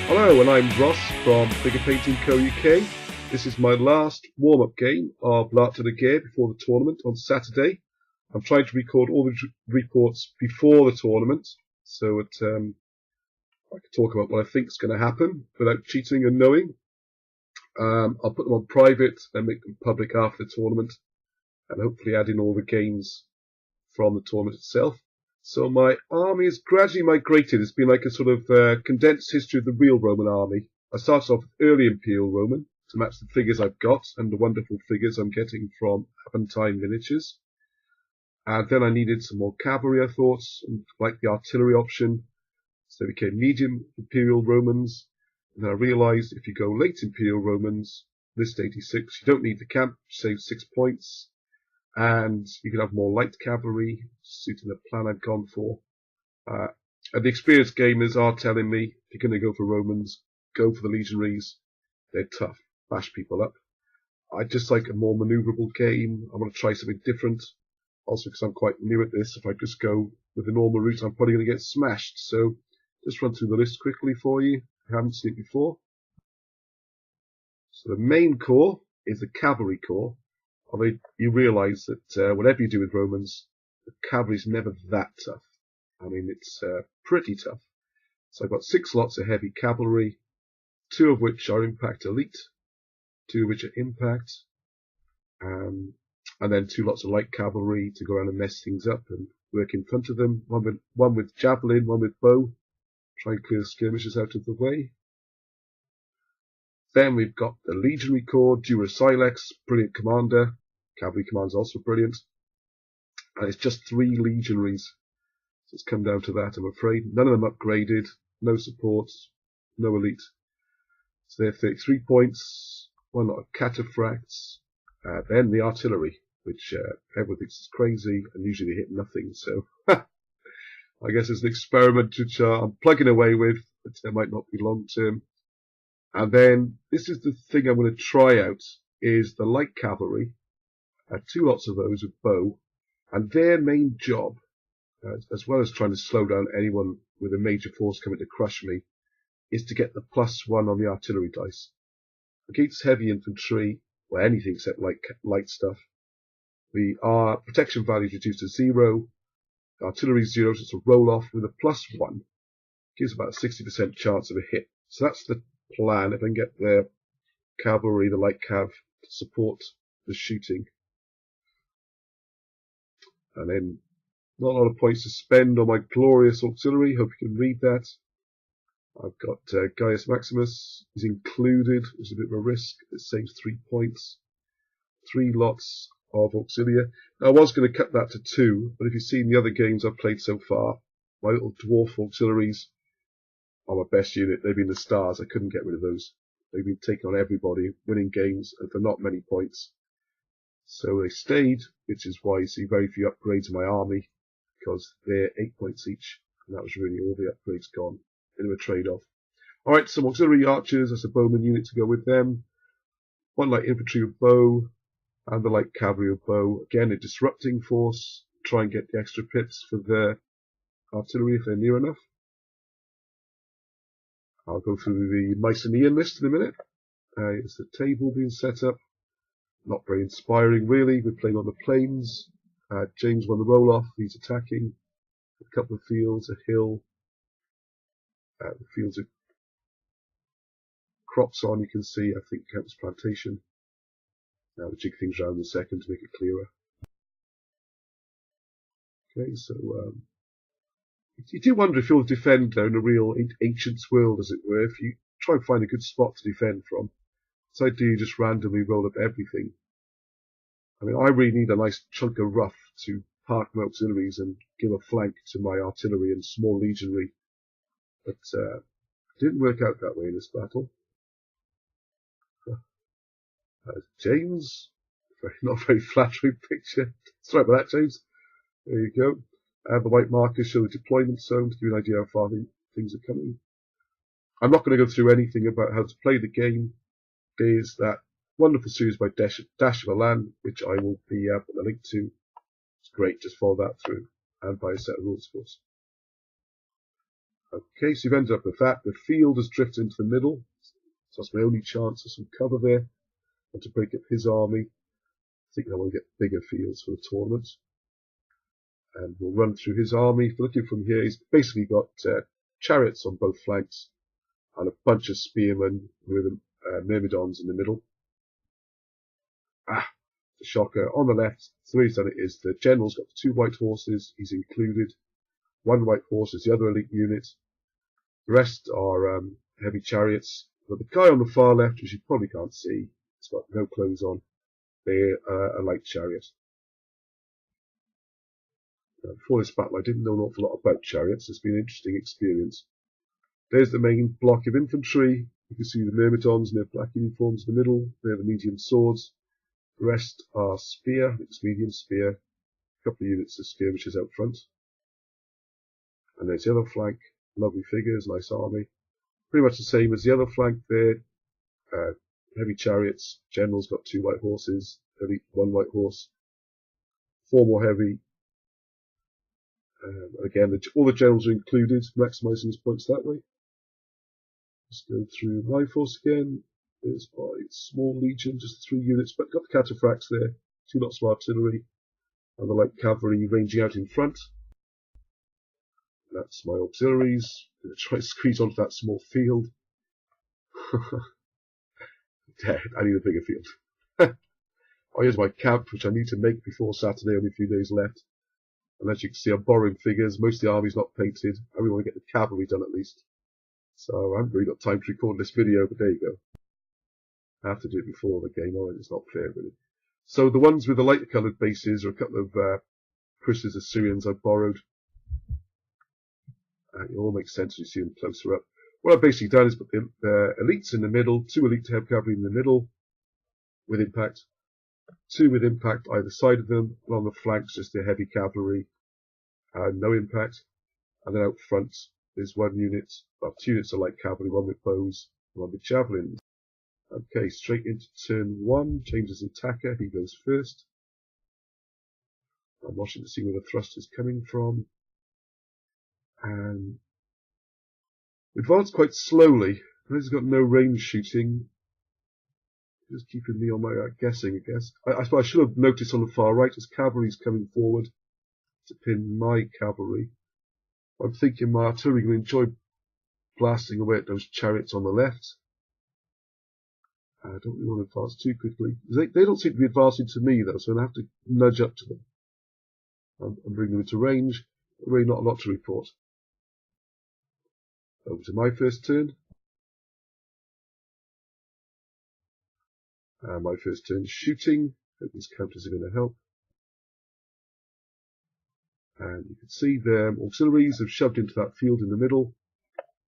Hello, and I'm Ross from Figure Painting Co. UK. This is my last warm-up game of L'Art de la Guerre before the tournament on Saturday. I'm trying to record all the reports before the tournament, so I can talk about what I think is going to happen without cheating and knowing. I'll put them on private and make them public after the tournament, and hopefully add in all the games from the tournament itself. So my army has gradually migrated. It's been like a sort of condensed history of the real Roman army. I started off with early Imperial Roman to match the figures I've got and the wonderful figures I'm getting from Aventine miniatures. And then I needed some more cavalry, I thought, and like the artillery option. So it became medium Imperial Romans. And then I realized if you go late Imperial Romans, list 86, you don't need the camp, save 6 points. And you can have more light cavalry, suiting the plan I'd gone for. And the experienced gamers are telling me, if you're going to go for Romans, go for the Legionaries. They're tough, bash people up. I just like a more maneuverable game. I want to try something different. Also, because I'm quite new at this, if I just go with the normal route, I'm probably going to get smashed. So, just run through the list quickly for you. I haven't seen it before. So the main corps is the cavalry corps. I mean, you realise that whatever you do with Romans, the cavalry's never that tough. I mean, it's pretty tough. So I've got 6 lots of heavy cavalry, 2 of which are impact elite, 2 of which are impact, and then 2 lots of light cavalry to go around and mess things up and work in front of them. One with javelin, one with bow. Try and clear skirmishes out of the way. Then we've got the Legionary Corps, Durasilex, brilliant commander. Cavalry commander's also brilliant. And it's just 3 Legionaries. So it's come down to that, I'm afraid. None of them upgraded, no supports, no elite. So they're 33 points, 1 lot of cataphracts. Then the artillery, which everyone thinks is crazy, and usually they hit nothing. So I guess it's an experiment which I'm plugging away with, but it might not be long term. And then this is the thing I'm going to try out, is the light cavalry. 2 lots of those with bow, and their main job, as well as trying to slow down anyone with a major force coming to crush me, is to get the +1 on the artillery dice. Against heavy infantry, or anything except light stuff, our protection value is reduced to 0, artillery 0, so it's a roll off with a +1, gives about a 60% chance of a hit. So that's the plan, if I can get the cavalry, the light cav, to support the shooting. And then not a lot of points to spend on my glorious auxiliary. Hope you can read that. I've got Gaius Maximus is included. It's a bit of a risk. It saves 3 points. 3 lots of auxilia. Now, I was going to cut that to 2, but if you've seen the other games I've played so far, my little dwarf auxiliaries are my best unit. They've been the stars. I couldn't get rid of those. They've been taking on everybody, winning games, and for not many points. So they stayed, which is why you see very few upgrades in my army, because they're 8 points each, and that was really all the upgrades gone. Bit of a trade-off. Alright, some auxiliary archers, that's a bowman unit to go with them. 1 light infantry with bow, and the light cavalry with bow. Again, a disrupting force. Try and get the extra pips for the artillery if they're near enough. I'll go through the Mycenean list in a minute. It's the table being set up. Not very inspiring, really. We're playing on the plains. James won the roll-off. He's attacking. A couple of fields, a hill. The fields of crops on, you can see, I think, counts plantation. Now we'll jig things around in a second to make it clearer. Okay, so you do wonder if you'll defend though in a real ancient world, as it were, if you try and find a good spot to defend from. So I do just randomly roll up everything. I mean, I really need a nice chunk of rough to park my auxiliaries and give a flank to my artillery and small legionary. But it didn't work out that way in this battle. James, not very flattering picture. Sorry about that, James. There you go. The white markers show the deployment zone to give you an idea how far things are coming. I'm not going to go through anything about how to play the game. There's that wonderful series by Dash of a Land, which I will be putting a link to. It's great, just follow that through. And by a set of rules, of course. Okay, so you've ended up with that. The field has drifted into the middle, so that's my only chance of some cover there, and to break up his army. I think I want to get bigger fields for the tournament. And we'll run through his army. If you're looking from here, he's basically got chariots on both flanks and a bunch of spearmen with myrmidons in the middle. The shocker. On the left, the way he's done it is the general's got the 2 white horses. He's included 1 white horse is the other elite unit. The rest are heavy chariots. But the guy on the far left, which you probably can't see, he's got no clothes on. They're a light chariot. Before this battle, I didn't know an awful lot about chariots. It's been an interesting experience. There's the main block of infantry. You can see the myrmidons in their black uniforms in the middle. They're the medium swords. The rest are spear, I think it's medium spear. A couple of units of skirmishers out front. And there's the other flank. Lovely figures, nice army. Pretty much the same as the other flank there. Heavy chariots. General's got 2 white horses. Elite 1 white horse. 4 more heavy. Again, all the generals are included, maximising his points that way. Let's go through my force again. There's my small legion, just 3 units, but got the cataphracts there, 2 lots of artillery, and the light cavalry ranging out in front. That's my auxiliaries. I'm going to try to squeeze onto that small field. I need a bigger field. Oh, here's my camp, which I need to make before Saturday, only a few days left. And as you can see, I'm borrowing figures. Most of the army's not painted. I really want to get the cavalry done at least. So I haven't really got time to record this video, but there you go. I have to do it before the game, otherwise it's not fair really. So the ones with the lighter coloured bases are a couple of Chris's Assyrians I've borrowed. It all makes sense when you see them closer up. What I've basically done is put the elites in the middle, 2 elite heavy cavalry in the middle with impact, 2 with impact either side of them, and on the flanks just the heavy cavalry, no impact, and then out front there's 1 unit, well 2 units of light cavalry, 1 with bows, 1 with javelins. Okay, straight into turn 1, changes attacker, he goes first. I'm watching to see where the thrust is coming from. And advance quite slowly, he's got no range shooting. Just keeping me on my guessing, I guess. I suppose I should have noticed on the far right as cavalry's coming forward to pin my cavalry. I'm thinking my artillery will enjoy blasting away at those chariots on the left. I don't really want to advance too quickly. They don't seem to be advancing to me though, so I'm going to have to nudge up to them and bring them into range. Really not a lot to report. Over to my first turn. My first turn shooting. Hope these counters are going to help. And you can see the auxiliaries have shoved into that field in the middle,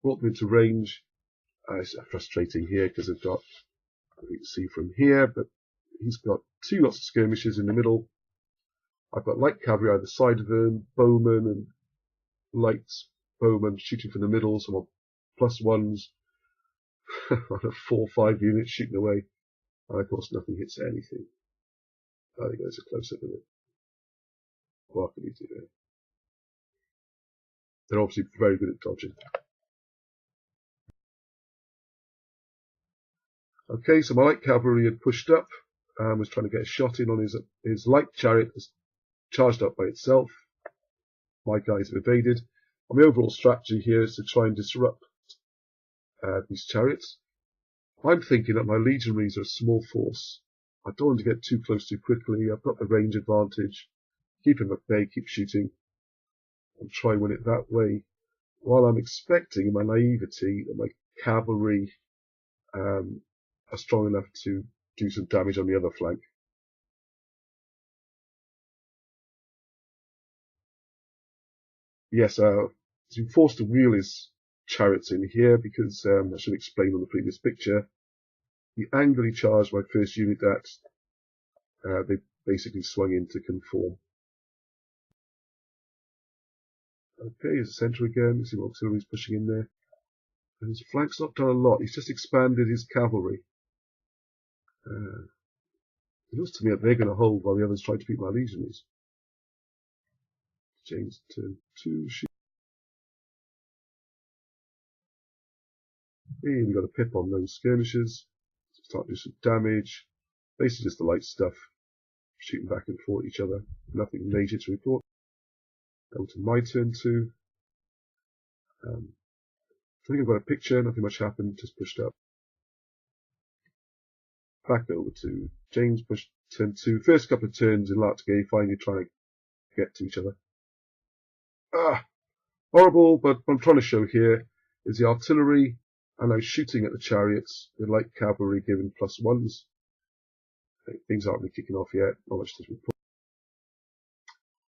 brought them into range. It's frustrating here because I've got, you can see from here, but he's got 2 lots of skirmishers in the middle. I've got light cavalry either side of them, bowmen and light bowmen shooting from the middle, some on +1s, 4 or 5 units shooting away. And of course nothing hits anything. I think there's a close-up of it. What can you do there? They're obviously very good at dodging. Okay, so my light cavalry had pushed up and was trying to get a shot in on his light chariot that's charged up by itself. My guys have evaded. And my overall strategy here is to try and disrupt these chariots. I'm thinking that my legionaries are a small force. I don't want to get too close too quickly. I've got the range advantage. Keep him at bay, keep shooting, and try and win it that way. While I'm expecting in my naivety that my cavalry are strong enough to do some damage on the other flank. Yes, he's been forced to wheel his chariots in here because, I should explain on the previous picture, the angle he charged my first unit at, they basically swung in to conform. Okay, here's the centre again. You see what auxiliaries pushing in there. And his flank's not done a lot. He's just expanded his cavalry. It looks to me that they're going to hold while the others try to beat my legionaries. Change to 2, shoot. And we got a pip on those skirmishers. Start doing some damage. Basically just the light stuff. Shooting back and forth at each other. Nothing major to report. Go to my turn too. I think I've got a picture. Nothing much happened. Just pushed up. Back over to James. Push turn 2. First couple of turns in Lark game. Finally trying to get to each other. Horrible, but what I'm trying to show here is the artillery and I'm shooting at the chariots with light cavalry given +1s. Things aren't really kicking off yet, not much to report.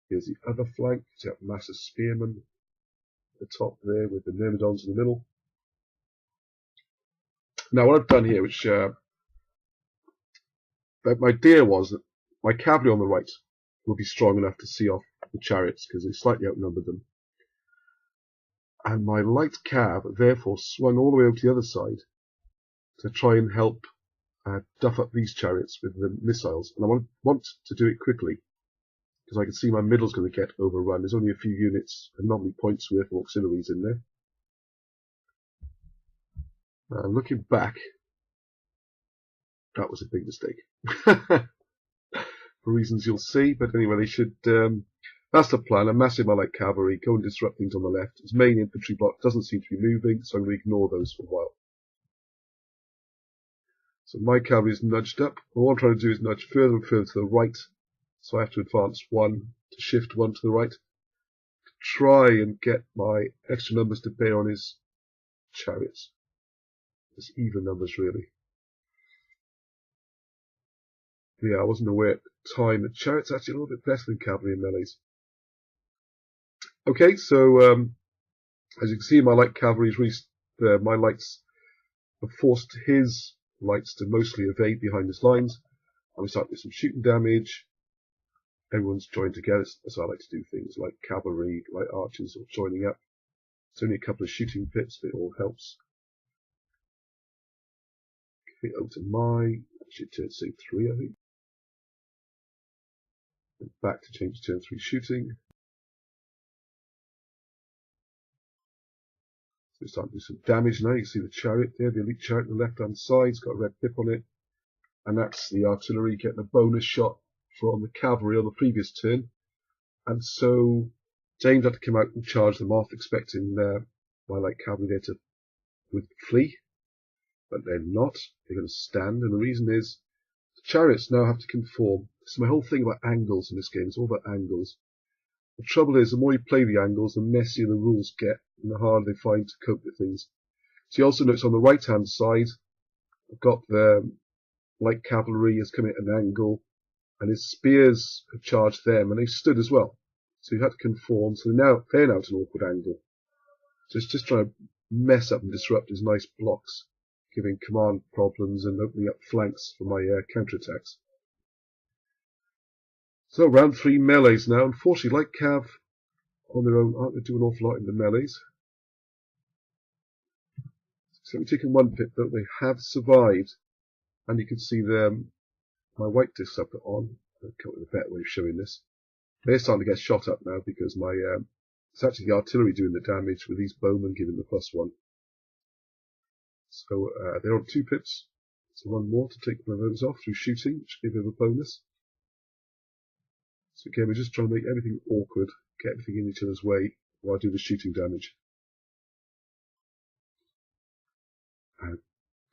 Here's the other flank, you have massive spearmen at the top there with the myrmidons in the middle. Now what I've done here, which my idea was that my cavalry on the right will be strong enough to see off the chariots because they slightly outnumbered them. And my light cav therefore swung all the way over to the other side to try and help duff up these chariots with the missiles. And I want to do it quickly because I can see my middle's going to get overrun. There's only a few units and not many points worth of auxiliaries in there. Looking back, that was a big mistake. For reasons you'll see, but anyway, they should. That's the plan. I'm massing my light cavalry, go and disrupt things on the left. His main infantry block doesn't seem to be moving, so I'm going to ignore those for a while. So my cavalry is nudged up. What I'm trying to do is nudge further and further to the right. So I have to advance 1 to shift 1 to the right. To try and get my extra numbers to bear on his chariots. It's even numbers really. Yeah, I wasn't aware at the time that chariots are actually a little bit better than cavalry and melees. Okay, so as you can see, my light cavalry is really, my lights have forced his lights to mostly evade behind his lines. And we start with some shooting damage. Everyone's joined together. That's how I like to do things, like cavalry, like archers, all joining up. It's only a couple of shooting pips, but it all helps. Okay, over to my, actually turn 3, I think. And back to change to turn 3 shooting. So we're starting to do some damage now. You can see the chariot there, the elite chariot on the left hand side. It's got a red pip on it. And that's the artillery getting a bonus shot from the cavalry on the previous turn. And so James had to come out and charge them off, expecting my light cavalry there to flee. But they're not. They're going to stand. And the reason is the chariots now have to conform. This is my whole thing about angles in this game. It's all about angles. The trouble is, the more you play the angles, the messier the rules get, and the harder they find to cope with things. So you also notice on the right-hand side, I've got the light cavalry is coming at an angle, and his spears have charged them, and they've stood as well. So you had to conform. So they're now at an awkward angle. So it's just trying to mess up and disrupt his nice blocks, giving command problems and opening up flanks for my counterattacks. So round 3 melees now. Unfortunately, light cav on their own aren't going to do an awful lot in the melees. So we've taken 1 pip, though they have survived, and you can see my white discs I've got on. I'll come up with a better way of showing this. They're starting to get shot up now because my it's actually the artillery doing the damage with these bowmen giving the +1. So they're on 2 pips. So 1 more to take one of those off through shooting, which give them a bonus. So again, we're just trying to make everything awkward, get everything in each other's way while I do the shooting damage.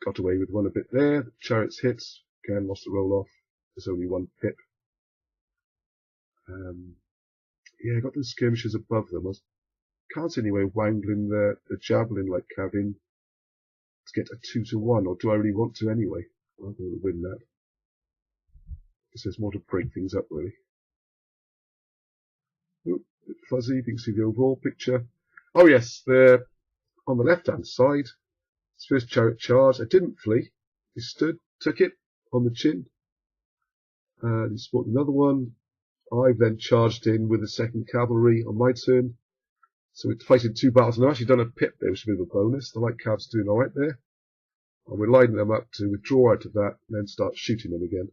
Got away with 1 a bit there. The chariots hits. Again, lost the roll off. There's only 1 pip. Yeah, I got those skirmishers above them. I can't see any way of wangling the javelin like Cavin to get a 2-to-1, or do I really want to anyway? I'm going to win that. Because there's more to break things up, really. Ooh, a bit fuzzy, you can see the overall picture. Oh yes, they're on the left-hand side. His first chariot charged. I didn't flee. He stood, took it on the chin. And he spotted another one. I've then charged in with the 2nd cavalry on my turn. So we're fighting 2 battles. And I've actually done a pip there, which is a bit of a bonus. The light cav's doing alright there. And we're lining them up to withdraw out of that and then start shooting them again.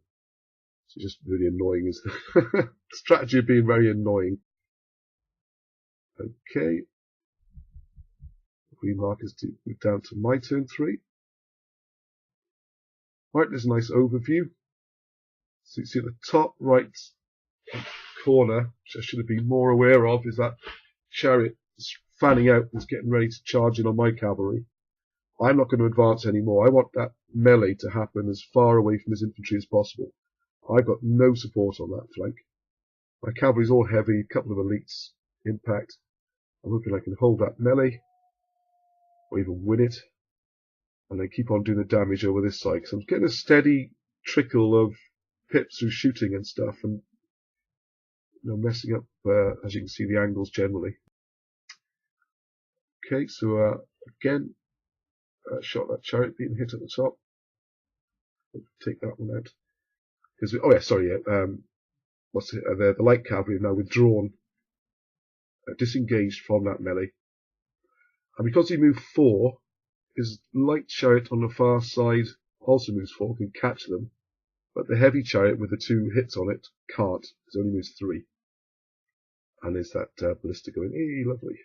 So just really annoying is the strategy of being very annoying. Okay. green markers to move down to my turn 3. Right, there's a nice overview. So you see at the top right corner, which I should have been more aware of, is that chariot fanning out is getting ready to charge in on my cavalry. I'm not going to advance anymore. I want that melee to happen as far away from his infantry as possible. I've got no support on that flank. My cavalry's all heavy, a couple of elites, impact. I'm hoping I can hold that melee, or even win it, and then keep on doing the damage over this side. Because I'm getting a steady trickle of pips through shooting and stuff, and messing up, as you can see, the angles generally. Okay, so again, shot that chariot being hit at the top. Take that one out. Oh yeah, sorry. What's it? The light cavalry are now withdrawn, disengaged from that melee, and because he moved 4, his light chariot on the far side also moves 4, can catch them, but the heavy chariot with the 2 hits on it can't. It only moves 3, and there's that ballista going. Hey, lovely.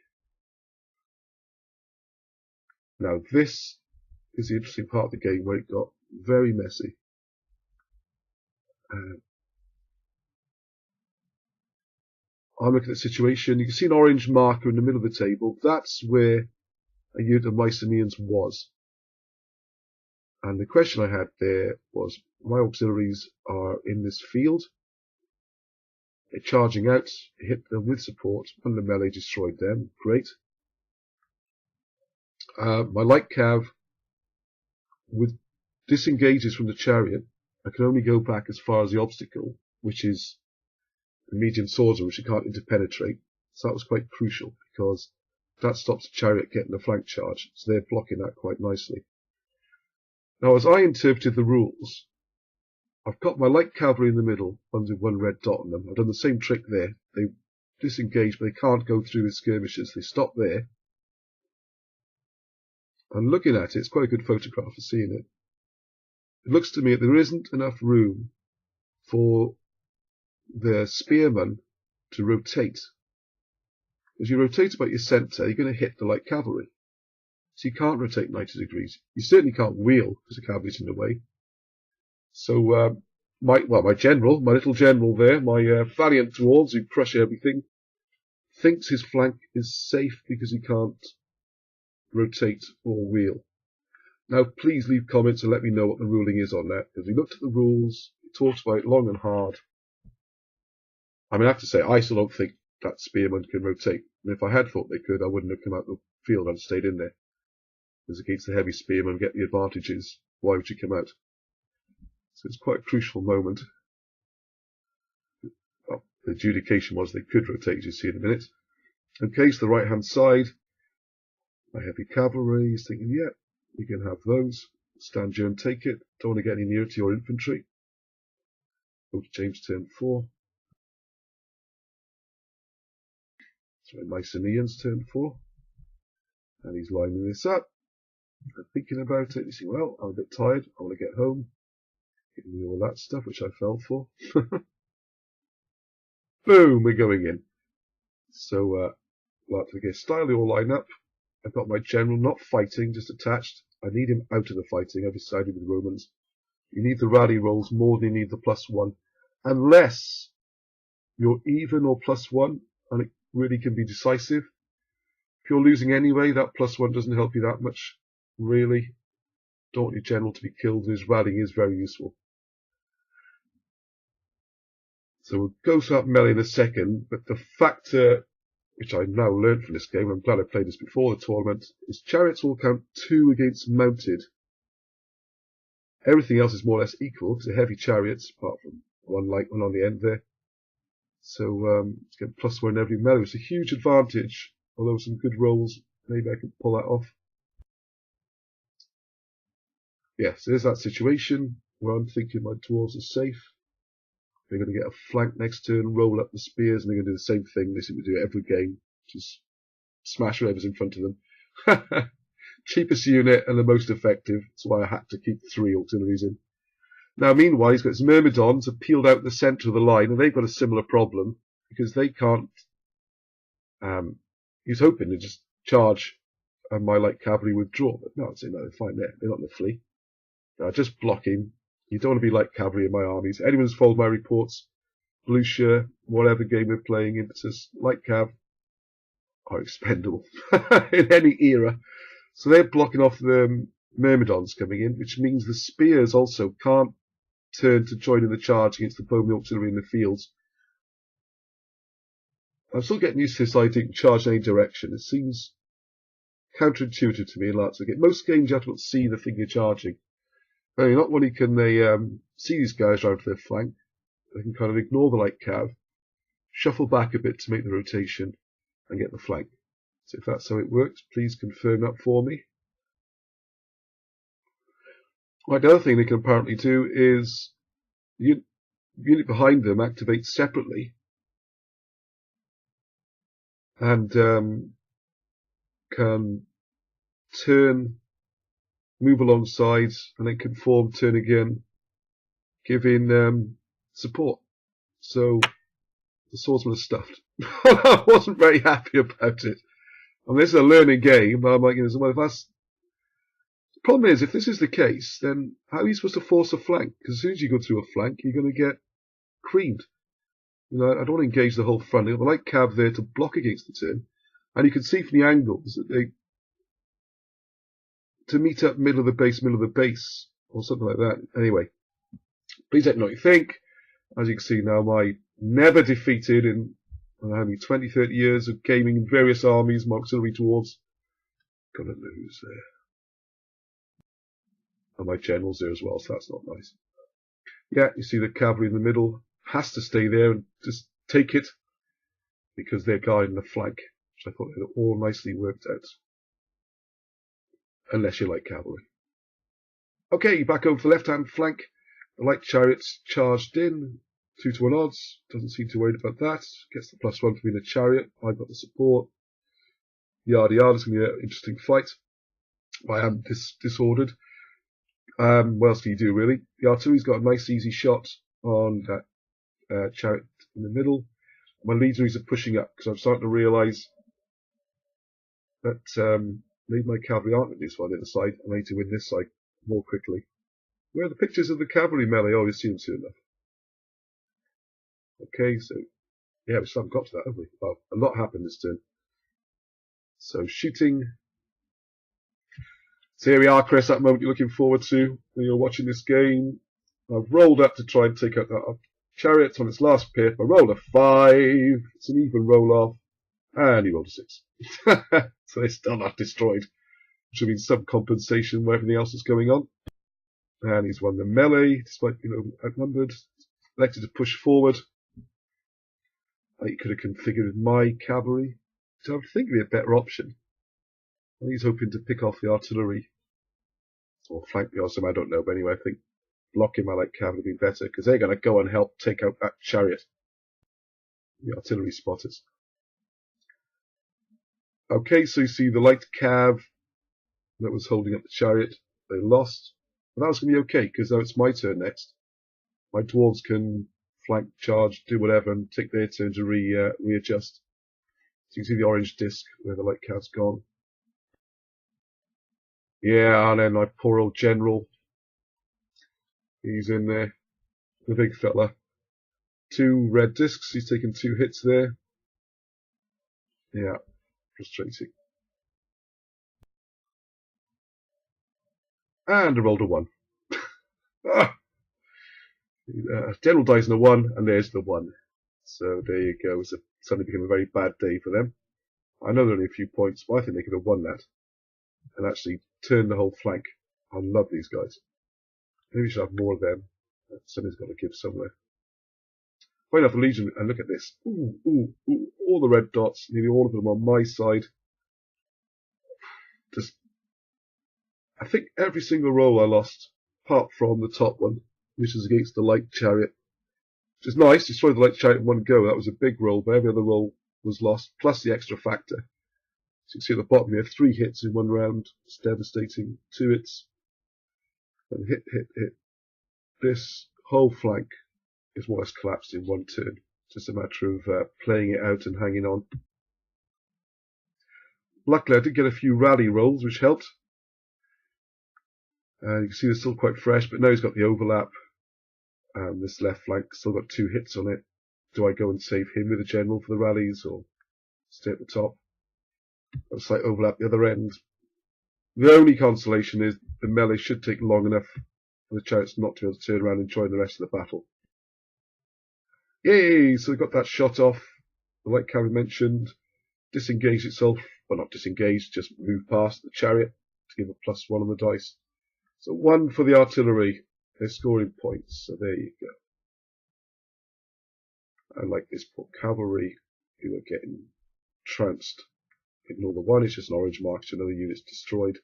Now this is the interesting part of the game where it got very messy. I'm looking at the situation. You can see an orange marker in the middle of the table. That's where a unit of Myceneans was. And the question I had there was, my auxiliaries are in this field. They're charging out, hit them with support, and the melee destroyed them. Great. My light cav disengages from the chariot. I can only go back as far as the obstacle, which is the medium swordsman, which you can't interpenetrate. So that was quite crucial, because that stops the chariot getting a flank charge. So they're blocking that quite nicely. Now, as I interpreted the rules, I've got my light cavalry in the middle, ones with 1 red dot on them. I've done the same trick there. They disengage, but they can't go through with skirmishers. They stop there. And looking at it, it's quite a good photograph for seeing it. It looks to me that there isn't enough room for the spearman to rotate. As you rotate about your centre, you're going to hit the light cavalry. So you can't rotate 90 degrees. You certainly can't wheel because the cavalry's in the way. So my little general there, my valiant dwarves who crush everything, thinks his flank is safe because he can't rotate or wheel. Now please leave comments and let me know what the ruling is on that, because we looked at the rules, we talked about it long and hard. I mean, I have to say, I still don't think that spearman can rotate. And if I had thought they could, I wouldn't have come out of the field, I'd stayed in there. Because against the heavy spearman, get the advantages. Why would you come out? So it's quite a crucial moment. Well, the adjudication was they could rotate, as you see in a minute. Okay, so the right hand side, my heavy cavalry is thinking, yeah, you can have those. Stand you and take it. Don't want to get any nearer to your infantry. Go to change turn 4. So Myceneans turn 4. And he's lining this up. And thinking about it, you see, well, I'm a bit tired. I want to get home. Giving me all that stuff, which I fell for. Boom, we're going in. So, like to get style, they all line up. I've got my general not fighting, just attached. I need him out of the fighting. I've decided with the Romans. You need the rally rolls more than you need the +1. Unless you're even or +1, and it really can be decisive. If you're losing anyway, that +1 doesn't help you that much, really. Don't want your general to be killed, and his rallying is very useful. So we'll go to that melee in a second, but the factor which I now learned from this game, and I'm glad I played this before the tournament, is chariots will count 2 against mounted. Everything else is more or less equal, because they're heavy chariots, apart from one light one on the end there. So it's getting +1 every melee. It's a huge advantage, although some good rolls, maybe I can pull that off. Yes, there's that situation where I'm thinking my dwarves are safe. They're going to get a flank next turn, roll up the spears, and they're going to do the same thing. They seem to do it every game. Just smash whatever's in front of them. Cheapest unit and the most effective. That's why I had to keep 3 auxiliaries in. Now, meanwhile, he's got his Myrmidons have peeled out the centre of the line, and they've got a similar problem, because they can't... he's hoping to just charge and my light cavalry withdraw. But no, I'd say no, they're fine there. They're not going to flee. Just blocking. You don't want to be light cavalry in my armies. Anyone who's followed my reports, Lucia, whatever game we're playing in, says light cav are expendable in any era. So they're blocking off the Myrmidons coming in, which means the spears also can't turn to join in the charge against the bowmen auxiliary in the fields. I'm still getting used to this idea you can charge in any direction. It seems counterintuitive to me in lots of games. Most games you have to see the thing you're charging. Not only can they see these guys round to their flank, they can kind of ignore the light cav, shuffle back a bit to make the rotation, and get the flank. So if that's how it works, please confirm that for me. Right, the other thing they can apparently do is the unit behind them activates separately and can turn, move alongside, and then conform, turn again, giving support. So the swordsman is stuffed. I wasn't very happy about it. I mean, this is a learning game, but I'm like, well, if that's the problem is, if this is the case, then how are you supposed to force a flank? Because as soon as you go through a flank, you're going to get creamed. I don't want to engage the whole front. They've got the light cav there to block against the turn, and you can see from the angles that they to meet up middle of the base, or something like that. Anyway, please let me know what you think. As you can see now, my never defeated in how many 20, 30 years of gaming in various armies, my auxiliary dwarves, gonna lose there. And my generals there as well, so that's not nice. Yeah, you see the cavalry in the middle has to stay there and just take it because they're guarding the flank, which I thought had all nicely worked out. Unless you like cavalry. Okay, back over the left-hand flank. The light chariots charged in, 2-1 odds. Doesn't seem too worried about that. Gets the +1 for being a chariot. I've got the support. Yada yada. It's going to be an interesting fight. I am disordered. What else do you do, really? The artillery's got a nice easy shot on that chariot in the middle. My legionaries are pushing up because I'm starting to realise that maybe my cavalry aren't going to do so on the other side, and I need to win this side more quickly. Where are the pictures of the cavalry melee? Oh, you've seen them soon enough. Okay, so yeah, we still haven't got to that, have we? Well, a lot happened this turn. So shooting. So here we are, Chris, that moment you're looking forward to when you're watching this game. I've rolled up to try and take out that chariot on its last pip. I rolled a 5. It's an even roll off. And he rolled a 6. So they're still not destroyed, which will mean some compensation where everything else is going on. And he's won the melee, despite being outnumbered. Elected to push forward. I could have configured my cavalry. So I think it'd be a better option. I think he's hoping to pick off the artillery. Or flank the awesome, I don't know. But anyway, I think blocking my light cavalry would be better, because they're going to go and help take out that chariot. The artillery spotters. Okay, so you see the light cav that was holding up the chariot. They lost. But that was going to be okay, because now it's my turn next. My dwarves can flank, charge, do whatever, and take their turn to readjust. So you can see the orange disc where the light cav's gone. Yeah, and then my poor old general. He's in there. The big fella. 2 red discs. He's taken 2 hits there. Yeah, frustrating. And I rolled a 1. General dies in a 1, and there's the 1. So there you go. It's suddenly became a very bad day for them. I know they're only a few points, but I think they could have won that. And actually turn the whole flank. I love these guys. Maybe we should have more of them. Somebody's got to give somewhere. Point out the Legion, and look at this. Ooh, ooh, ooh, all the red dots, nearly all of them on my side. Just, I think every single roll I lost, apart from the top one, which is against the light chariot. Which is nice, destroyed the light chariot in one go. That was a big roll, but every other roll was lost, plus the extra factor. So you can see at the bottom we have 3 hits in one round. It's devastating. 2 hits. And hit, hit, hit. This whole flank is what has collapsed in one turn. Just a matter of playing it out and hanging on. Luckily, I did get a few rally rolls, which helped. You can see they're still quite fresh, but now he's got the overlap. This left flank still got 2 hits on it. Do I go and save him with a general for the rallies, or stay at the top? Got a slight overlap the other end. The only consolation is the melee should take long enough for the chariots not to be able to turn around and join the rest of the battle. Yay! So we got that shot off. Like Cavalry mentioned, disengaged itself, well, not disengaged, just moved past the chariot to give a +1 on the dice. So 1 for the artillery. They're scoring points, so there you go. And like this poor cavalry, who are getting trounced. Ignore the 1, it's just an orange mark, so another unit's destroyed.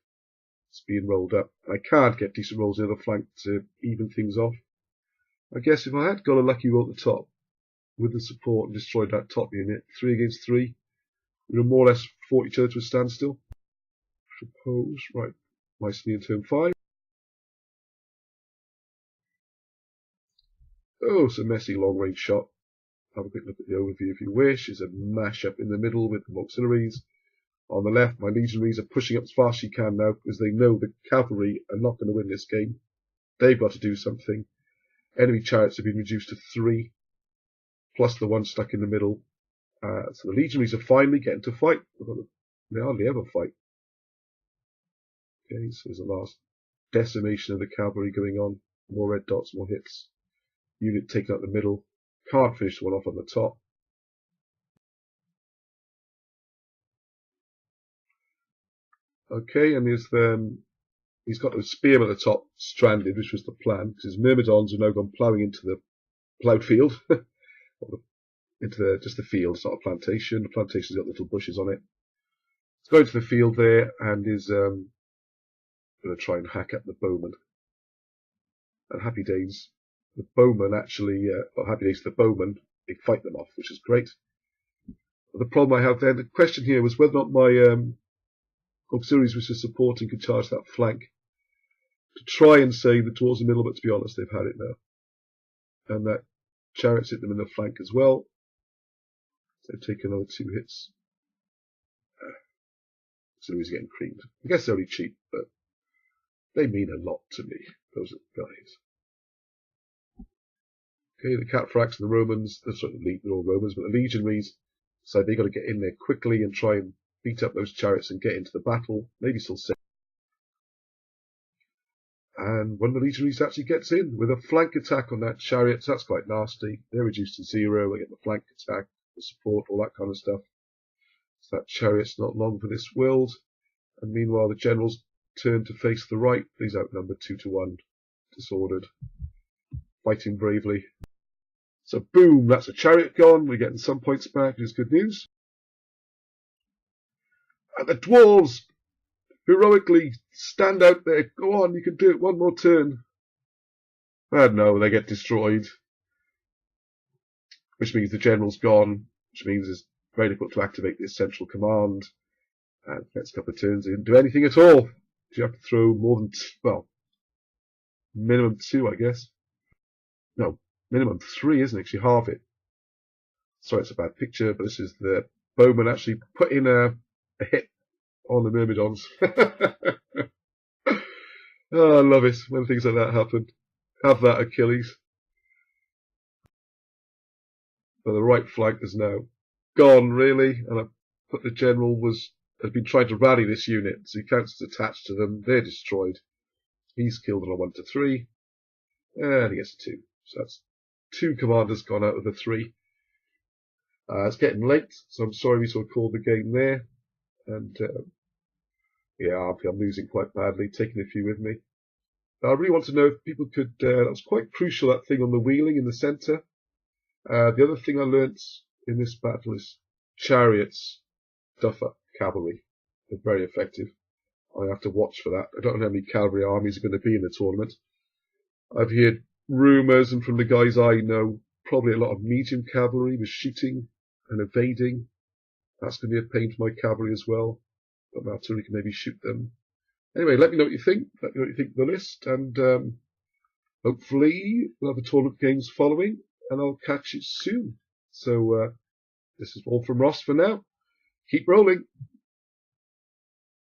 It's being rolled up. I can't get decent rolls in the other flank to even things off. I guess if I had got a lucky roll at the top, with the support and destroyed that top unit, 3 against 3, we would have more or less fought each other to a standstill. Propose, right, Mycenean turn 5. Oh, it's a messy long-range shot. Have a quick look at the overview if you wish. It's a mash-up in the middle with the auxiliaries. On the left, my legionaries are pushing up as fast as you can now because they know the cavalry are not going to win this game. They've got to do something. Enemy chariots have been reduced to 3, plus the 1 stuck in the middle. So the legionaries are finally getting to fight. They hardly ever fight. Okay, so there's a last decimation of the cavalry going on. More red dots, more hits. Unit taken out the middle. Can't finish the one off on the top. Okay, and he's got a spearman at the top stranded, which was the plan, because his myrmidons have now gone ploughing into the ploughed field. Into just the field, it's not a plantation. The plantation's got little bushes on it. He's going to the field there and is going to try and hack up the bowmen. And happy days. The bowmen actually, happy days to the bowmen, they fight them off, which is great. But the problem I have then, the question here was whether or not my auxiliaries which are supporting could charge that flank. To try and save the towards the middle, but to be honest, they've had it now. And that chariots hit them in the flank as well. So they take another 2 hits. Auxiliaries are getting creamed. I guess they're only cheap, but they mean a lot to me, those guys. Okay, the cataphracts and the Romans, they're all Romans, but the legionaries decide they've got to get in there quickly and try and beat up those chariots and get into the battle, maybe still save. And one of the legionaries actually gets in with a flank attack on that chariot, so that's quite nasty. They're reduced to 0, they get the flank attack, the support, all that kind of stuff. So that chariot's not long for this world. And meanwhile, the generals turn to face the right. He's outnumbered 2-1, disordered, fighting bravely. So boom, that's a chariot gone. We're getting some points back, which is good news. And the dwarves heroically stand out there. Go on, you can do it. One more turn. And no, they get destroyed. Which means the general's gone. Which means it's very difficult to activate this central command. And the next couple of turns, they didn't do anything at all. You have to throw more than, minimum 2, I guess. No, minimum 3, isn't it? Because you halve it. Sorry, it's a bad picture, but this is the bowman actually put in a hit on the myrmidons. Oh, I love it when things like that happen. Have that, Achilles. But the right flank is now gone, really, and I put the general has been trying to rally this unit, so he counts as attached to them. They're destroyed. He's killed on a 1-3, and he gets a 2. So that's 2 commanders gone out of the 3. It's getting late, so I'm sorry we sort of called the game there. And yeah, I'm losing quite badly, taking a few with me. I really want to know if people could, that was quite crucial, that thing on the wheeling in the centre. The other thing I learnt in this battle is chariots stuff up cavalry. They're very effective. I have to watch for that. I don't know how many cavalry armies are going to be in the tournament. I've heard rumours, and from the guys I know, probably a lot of medium cavalry with shooting and evading. That's going to be a pain for my cavalry as well. But my artillery can maybe shoot them. Anyway, let me know what you think. Let me know what you think of the list. And hopefully we'll have the tournament games following. And I'll catch you soon. So this is all from Ross for now. Keep rolling.